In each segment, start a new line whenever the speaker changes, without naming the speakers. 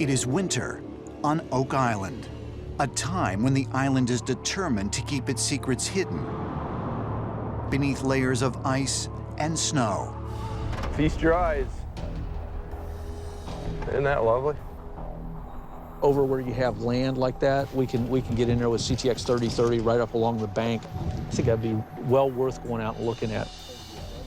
It is winter on Oak Island, a time when the island is determined to keep its secrets hidden beneath layers of ice and snow.
Feast your eyes. Isn't that lovely?
Over where you have land like that, we can get in there with CTX 3030 right up along the bank. I think that'd be well worth going out and looking at.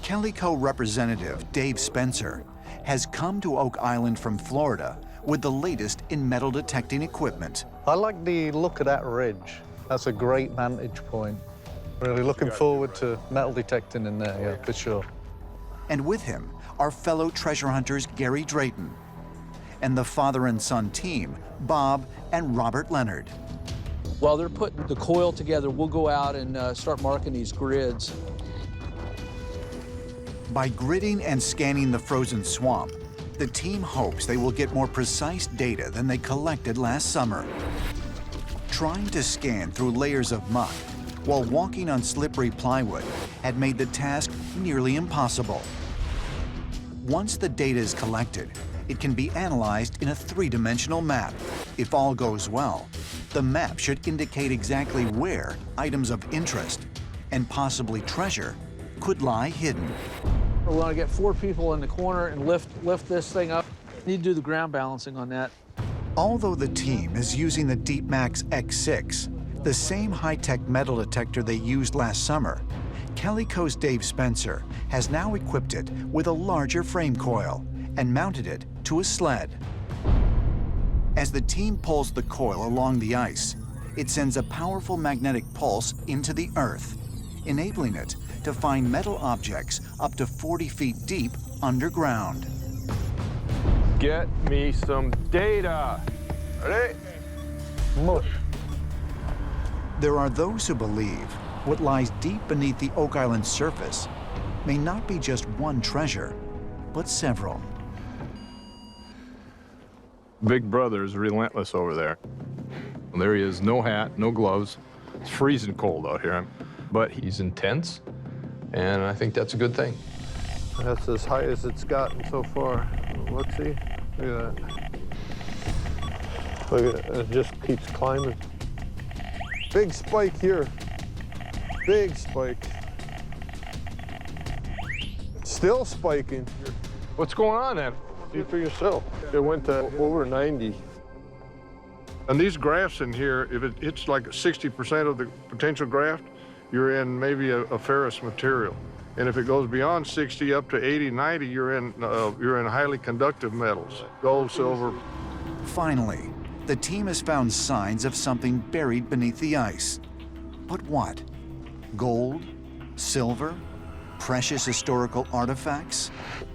Calico representative Dave Spencer has come to Oak Island from Florida with the latest in metal detecting equipment.
I like the look of that ridge. That's a great vantage point. Really looking forward to metal detecting in there, yeah, for sure.
And with him are fellow treasure hunters Gary Drayton and the father and son team, Bob and Robert Leonard.
While they're putting the coil together, we'll go out and start marking these grids.
By gridding and scanning the frozen swamp, the team hopes they will get more precise data than they collected last summer. Trying to scan through layers of muck while walking on slippery plywood had made the task nearly impossible. Once the data is collected, it can be analyzed in a three-dimensional map. If all goes well, the map should indicate exactly where items of interest and possibly treasure could lie hidden.
We want to get 4 people in the corner and lift this thing up. Need to do the ground balancing on that.
Although the team is using the DeepMax X6, the same high-tech metal detector they used last summer, Calico's Dave Spencer has now equipped it with a larger frame coil and mounted it to a sled. As the team pulls the coil along the ice, it sends a powerful magnetic pulse into the earth, enabling it to find metal objects up to 40 feet deep underground.
Get me some data. Ready?
Mush.
There are those who believe what lies deep beneath the Oak Island surface may not be just one treasure, but several.
Big Brother is relentless over there. There he is, no hat, no gloves. It's freezing cold out here, but he's intense, and I think that's a good thing.
That's as high as it's gotten so far. Let's see. Look at that. Look at it. It just keeps climbing. Big spike here. Big spike. Still spiking.
What's going on then?
See for yourself. It went to over 90.
And these grafts in here, if it hits like 60% of the potential graft, you're in maybe a ferrous material. And if it goes beyond 60 up to 80, 90, you're in highly conductive metals, gold, silver.
Finally, the team has found signs of something buried beneath the ice. But what? Gold? Silver? Precious historical artifacts?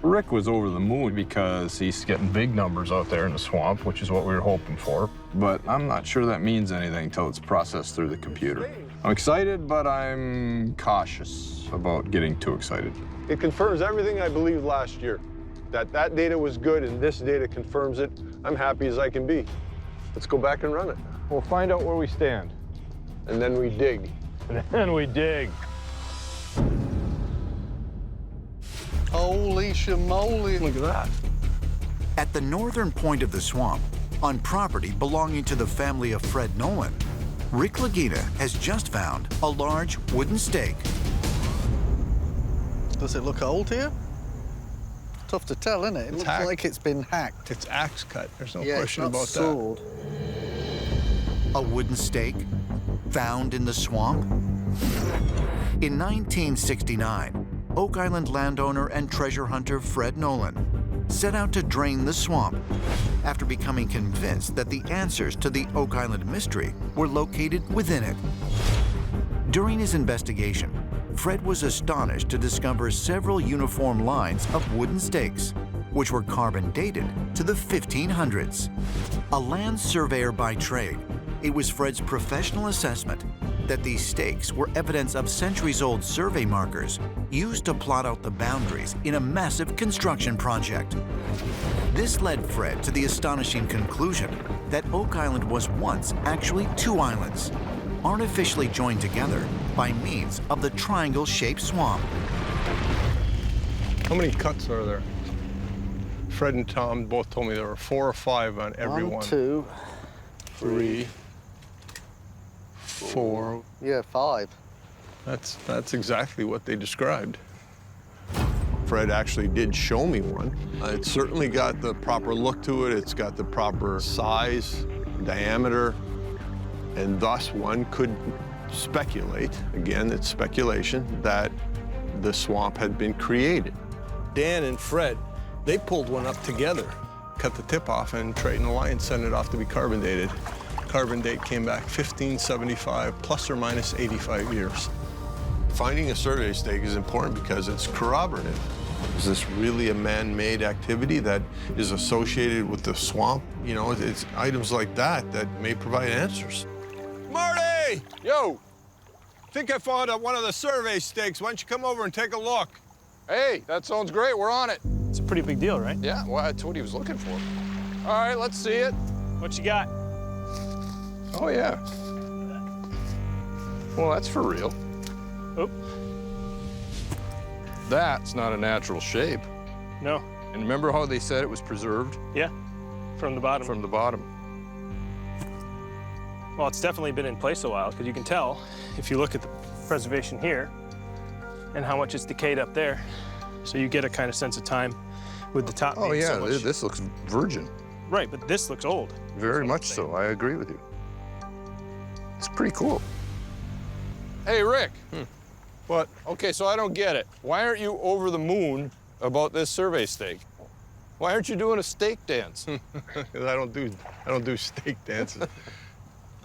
Rick was over the moon because he's getting big numbers out there in the swamp, which is what we were hoping for. But I'm not sure that means anything until it's processed through the computer. I'm excited, but I'm cautious about getting too excited.
It confirms everything I believed last year. That data was good and this data confirms it. I'm happy as I can be. Let's go back and run it.
We'll find out where we stand.
And then we dig.
And then we dig.
Holy shamoly.
Look at that.
At the northern point of the swamp, on property belonging to the family of Fred Nolan, Rick Lagina has just found a large wooden stake.
Does it look old here? Tough to tell, isn't it? It looks
hacked.
like it's been hacked.
It's axe cut. There's no
Yeah,
question
it's not
about
sword.
A wooden stake found in the swamp? In 1969, Oak Island landowner and treasure hunter Fred Nolan set out to drain the swamp after becoming convinced that the answers to the Oak Island mystery were located within it. During his investigation, Fred was astonished to discover several uniform lines of wooden stakes, which were carbon dated to the 1500s. A land surveyor by trade, it was Fred's professional assessment that these stakes were evidence of centuries-old survey markers used to plot out the boundaries in a massive construction project. This led Fred to the astonishing conclusion that Oak Island was once actually 2 islands, artificially joined together by means of the triangle-shaped swamp.
How many cuts are there?
Fred and Tom both told me there were 4 or 5 on every one.
1, 2,
3, 4.
yeah, 5.
That's exactly what they described. Fred actually did show me one. It's certainly got the proper look to it. It's got the proper size, diameter, and thus one could speculate, again, it's speculation, that the swamp had been created. Dan and Fred, they pulled one up together, cut the tip off and trade a line, sent it off to be carbon dated. Carbon date came back 1575, plus or minus 85 years. Finding a survey stake is important because it's corroborative. Is this really a man-made activity that is associated with the swamp? You know, it's items like that that may provide answers. Marty! Yo! Think I found one of the survey stakes. Why don't you come over and take a look?
Hey, that sounds great. We're on it.
It's a pretty big deal, right?
Yeah, well, that's what he was looking for. All right, let's see it.
What you got?
Oh, yeah. Well, that's for real.
Oh,
That's not a natural shape.
no.
And remember how they said it was preserved
Yeah, from the bottom.
from the bottom?
Well, it's definitely been in place a while, because you can tell if you look at the preservation here and how much it's decayed up there. So you get a kind of sense of time with the top
Oh,
being
yeah,
so much.
this looks virgin.
Right, but this looks old.
Very much so. I agree with you. It's pretty cool. Hey, Rick.
What?
Okay, so I don't get it. Why aren't you over the moon about this survey stake? Why aren't you doing a stake dance?
Because I don't do stake dances.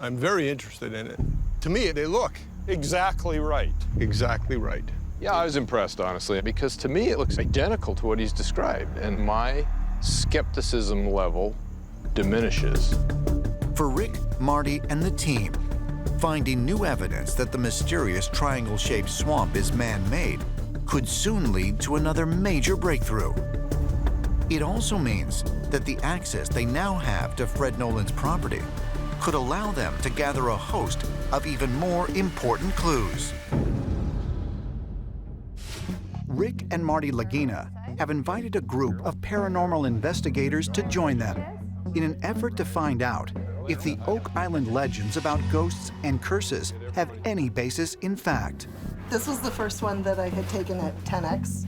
I'm very interested in it. To me, they look
Exactly right.
exactly right.
Yeah, I was impressed, honestly, because to me it looks identical to what he's described, and my skepticism level diminishes.
For Rick, Marty, and the team, finding new evidence that the mysterious triangle-shaped swamp is man-made could soon lead to another major breakthrough. It also means that the access they now have to Fred Nolan's property could allow them to gather a host of even more important clues. Rick and Marty Lagina have invited a group of paranormal investigators to join them in an effort to find out if the Oak Island legends about ghosts and curses have any basis in fact.
This was the first one that I had taken at 10x,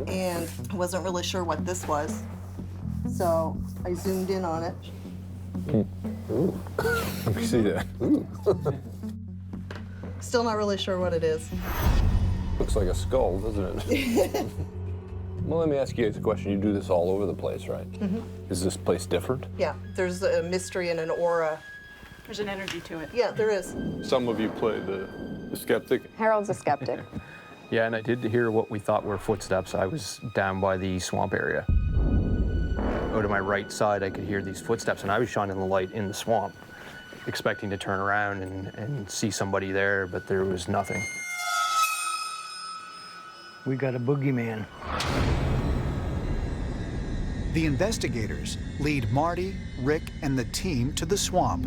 and I wasn't really sure what this was. So I zoomed in on it.
Let me see that.
Still not really sure what it is.
Looks like a skull, doesn't it? Well, let me ask you guys a question. You do this all over the place, right? Mm-hmm. Is this place different?
Yeah, there's a mystery and an aura.
There's an energy to it.
Yeah, there is.
Some of you play the skeptic.
Harold's a skeptic.
Yeah, and I did hear what we thought were footsteps. I was down by the swamp area. Out to my right side, I could hear these footsteps, and I was shining the light in the swamp, expecting to turn around and see somebody there, but there was nothing.
We got a boogeyman.
The investigators lead Marty, Rick, and the team to the swamp,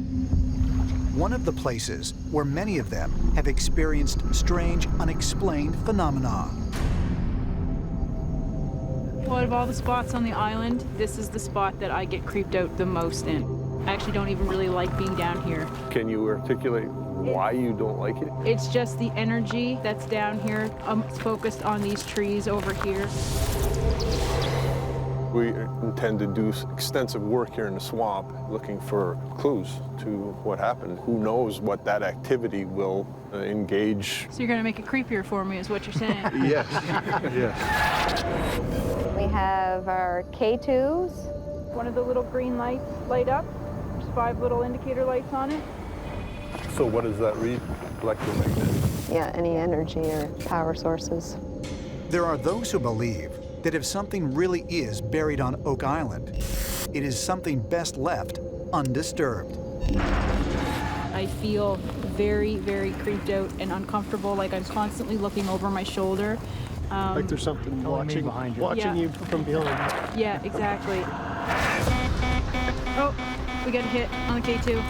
one of the places where many of them have experienced strange, unexplained phenomena.
Well, out of all the spots on the island, this is the spot that I get creeped out the most in. I actually don't even really like being down here.
Can you articulate why you don't like it?
It's just the energy that's down here. It's focused on these trees over here.
We intend to do extensive work here in the swamp looking for clues to what happened. Who knows what that activity will engage.
So you're gonna make it creepier for me, is what you're saying?
Yes, yes.
We have our K2s.
One of the little green lights light up. There's 5 little indicator lights on it.
So what does that read? Electromagnetic.
Yeah, any energy or power sources.
There are those who believe that if something really is buried on Oak Island, it is something best left undisturbed.
I feel very, very creeped out and uncomfortable, like I'm constantly looking over my shoulder.
Like there's something watching
Yeah.
you from behind.
Yeah, exactly. Oh, we got a hit on the K2.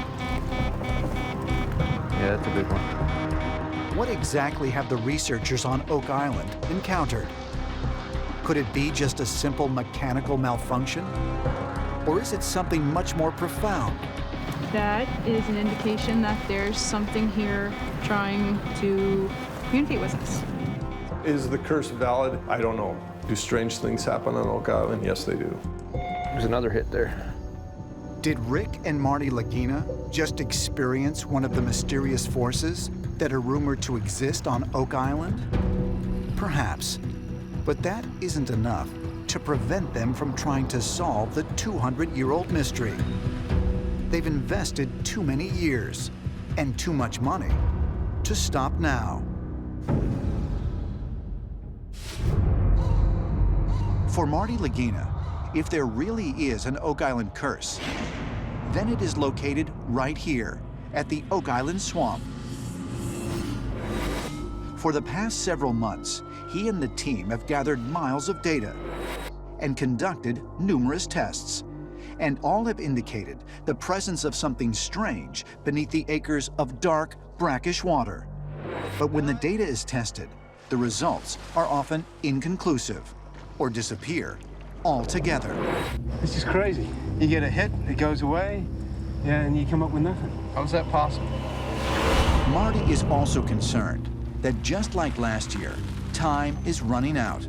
Yeah, that's a big one.
What exactly have the researchers on Oak Island encountered? Could it be just a simple mechanical malfunction? Or is it something much more profound?
That is an indication that there's something here trying to communicate with us.
Is the curse valid? I don't know. Do strange things happen on Oak Island? Yes, they do.
There's another hit there.
Did Rick and Marty Lagina just experience one of the mysterious forces that are rumored to exist on Oak Island? Perhaps, but that isn't enough to prevent them from trying to solve the 200-year-old mystery. They've invested too many years and too much money to stop now. For Marty Lagina, if there really is an Oak Island curse, then it is located right here at the Oak Island Swamp. For the past several months, he and the team have gathered miles of data and conducted numerous tests, and all have indicated the presence of something strange beneath the acres of dark, brackish water. But when the data is tested, the results are often inconclusive or disappear altogether.
This is crazy. You get a hit, it goes away, yeah, and you come up with nothing.
How's that possible?
Marty is also concerned that just like last year, time is running out,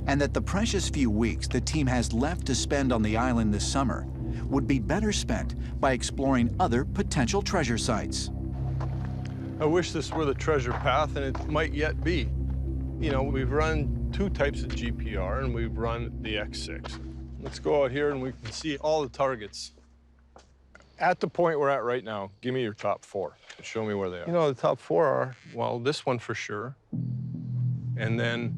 and that the precious few weeks the team has left to spend on the island this summer would be better spent by exploring other potential treasure sites.
I wish this were the treasure path, and it might yet be. You know, we've run 2 types of GPR, and we've run the X6. Let's go out here and we can see all the targets.
At the point we're at right now, give me your top 4. Show me where they are.
You know, the top 4 are, well, this one for sure. And then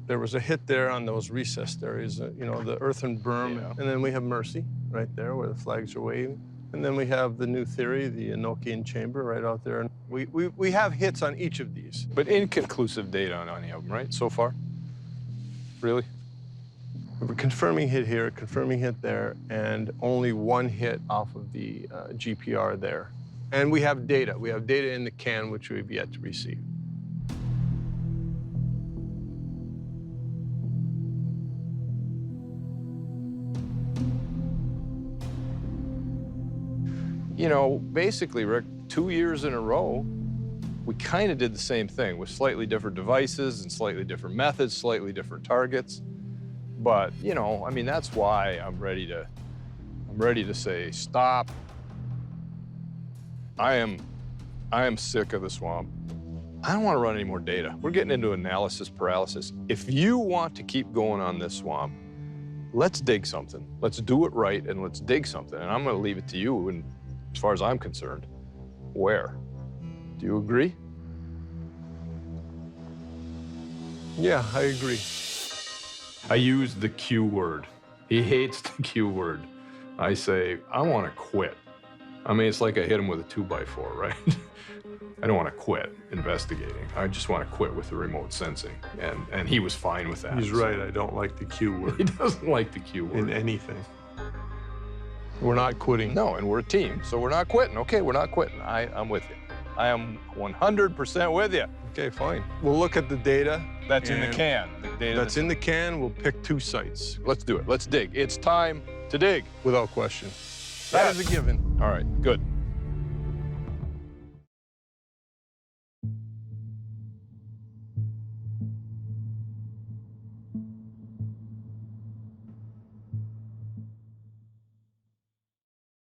there was a hit there on those recessed areas, you know, the earthen berm. Yeah. And then we have Mercy right there where the flags are waving. And then we have the new theory, the Enochian chamber right out there. And we have hits on each of these.
But inconclusive data on any of them, right, so far? Really?
We're confirming hit here, confirming hit there, and only 1 hit off of the GPR there. And we have data. We have data in the can, which we've yet to receive.
You know, basically, Rick, 2 years in a row, we kind of did the same thing with slightly different devices and slightly different methods, slightly different targets. But, you know, I mean, that's why I'm ready to say stop. I am sick of the swamp. I don't want to run any more data. We're getting into analysis paralysis. If you want to keep going on this swamp, let's dig something. Let's do it right and let's dig something. And I'm going to leave it to you. And as far as I'm concerned, where? Do you agree?
Yeah, I agree.
I use the Q word. He hates the Q word. I say, I want to quit. I mean, it's like I hit him with a 2x4, right? I don't want to quit investigating. I just want to quit with the remote sensing. And he was fine with that.
He's right, I don't like the Q word.
He doesn't like the Q word.
In anything. We're not quitting.
No, and we're a team, so we're not quitting. Okay, we're not quitting. I'm with you. I am 100% with you.
Okay, fine. We'll look at the data.
That's in the can. The data
that's in the can. We'll pick 2 sites.
Let's do it. Let's dig. It's time to dig.
Without question. That is a given.
All right, good.